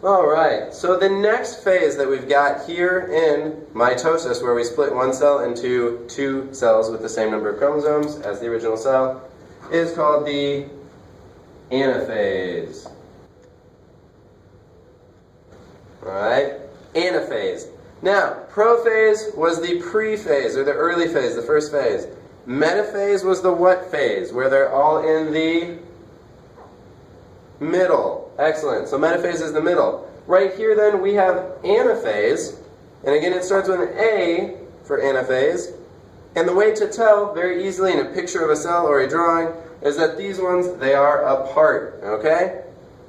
Alright, so the next phase that we've got here in mitosis, where we split one cell into two cells with the same number of chromosomes as the original cell, is called the anaphase. Alright, anaphase. Now, prophase was the pre-phase, or the early phase, the first phase. Metaphase was the what phase, where they're all in the middle. Excellent. So metaphase is the middle. Right here then we have anaphase, and again it starts with an A for anaphase. And the way to tell very easily in a picture of a cell or a drawing is that these ones, they are apart, okay?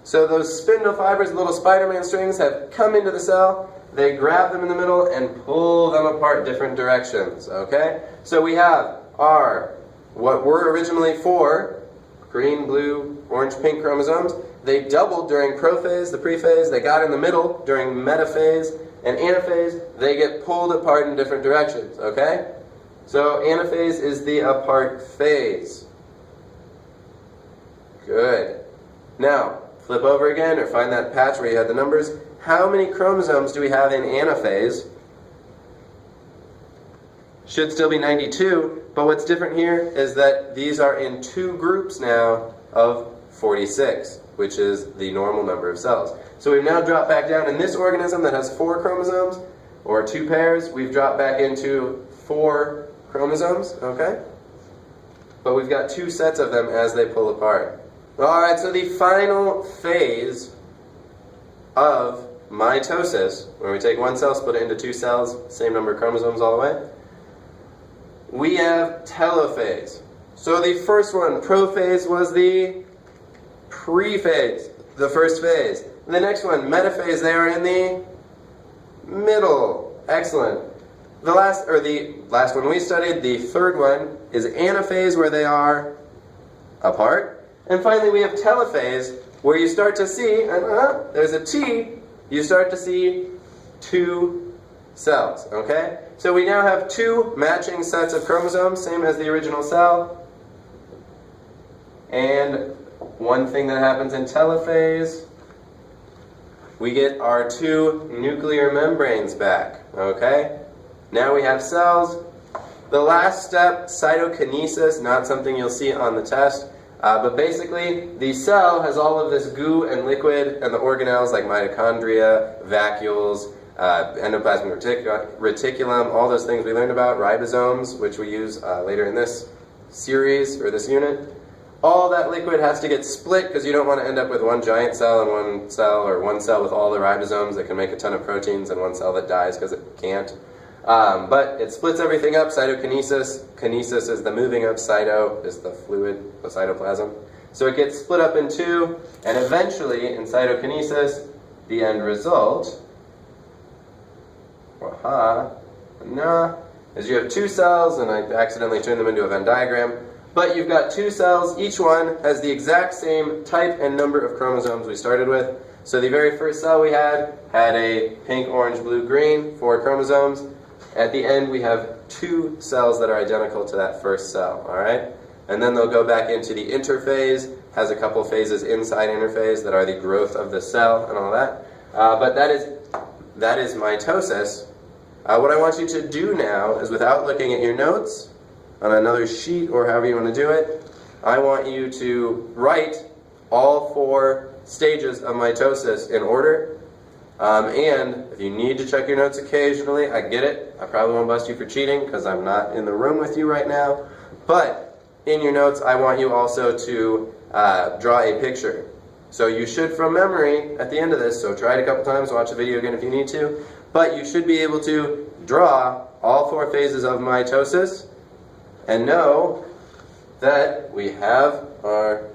So those spindle fibers, little Spider-Man strings, have come into the cell, they grab them in the middle and pull them apart different directions, okay? So we have our, what were originally four, green, blue, orange, pink chromosomes. They doubled during prophase, the prephase. They got in the middle during metaphase. And anaphase, they get pulled apart in different directions, okay? So anaphase is the apart phase. Good. Now, flip over again or find that patch where you had the numbers. How many chromosomes do we have in anaphase? Should still be 92, but what's different here is that these are in two groups now of 46, which is the normal number of cells. So we've now dropped back down in this organism that has 4 chromosomes, or 2 pairs, we've dropped back into 4 chromosomes, okay? But we've got 2 sets of them as they pull apart. Alright, so the final phase of mitosis, where we take one cell, split it into 2 cells, same number of chromosomes all the way, we have telophase. So the first one, prophase, was the prephase, the first phase. The next one, metaphase, they are in the middle. Excellent. The last one we studied, the third one, is anaphase, where they are apart. And finally we have telophase, where you start to see, and there's a T, you start to see 2 cells, okay? So we now have 2 matching sets of chromosomes, same as the original cell. And one thing that happens in telophase, we get our 2 nuclear membranes back, okay? Now we have cells. The last step, cytokinesis, not something you'll see on the test, but basically the cell has all of this goo and liquid and the organelles like mitochondria, vacuoles, endoplasmic reticulum, all those things we learned about, ribosomes, which we use later in this series or this unit. All that liquid has to get split because you don't want to end up with one giant cell and one cell, or one cell with all the ribosomes that can make a ton of proteins and one cell that dies because it can't. But it splits everything up, cytokinesis. Kinesis is the moving of, cyto is the fluid, the cytoplasm. So it gets split up in 2, and eventually in cytokinesis, the end result, is you have 2 cells, and I accidentally turned them into a Venn diagram. But you've got 2 cells, each one has the exact same type and number of chromosomes we started with. So the very first cell we had a pink, orange, blue, green, 4 chromosomes. At the end we have 2 cells that are identical to that first cell, alright? And then they'll go back into the interphase, has a couple phases inside interphase that are the growth of the cell and all that. But that is mitosis. What I want you to do now is, without looking at your notes, on another sheet or however you want to do it, I want you to write all 4 stages of mitosis in order. And if you need to check your notes occasionally, I get it. I probably won't bust you for cheating because I'm not in the room with you right now. But in your notes, I want you also to draw a picture. So you should, from memory, at the end of this, so try it a couple times, watch the video again if you need to, but you should be able to draw all 4 phases of mitosis and know that we have our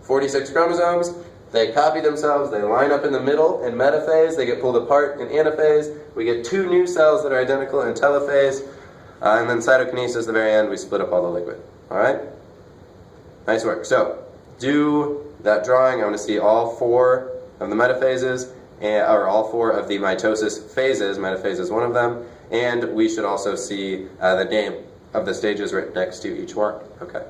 46 chromosomes. They copy themselves, they line up in the middle in metaphase, they get pulled apart in anaphase, we get 2 new cells that are identical in telophase, and then cytokinesis at the very end, we split up all the liquid. Alright? Nice work. So, do that drawing. I want to see all 4 of the metaphases, or all 4 of the mitosis phases. Metaphase is one of them, and we should also see the name of the stages right next to each one. Okay.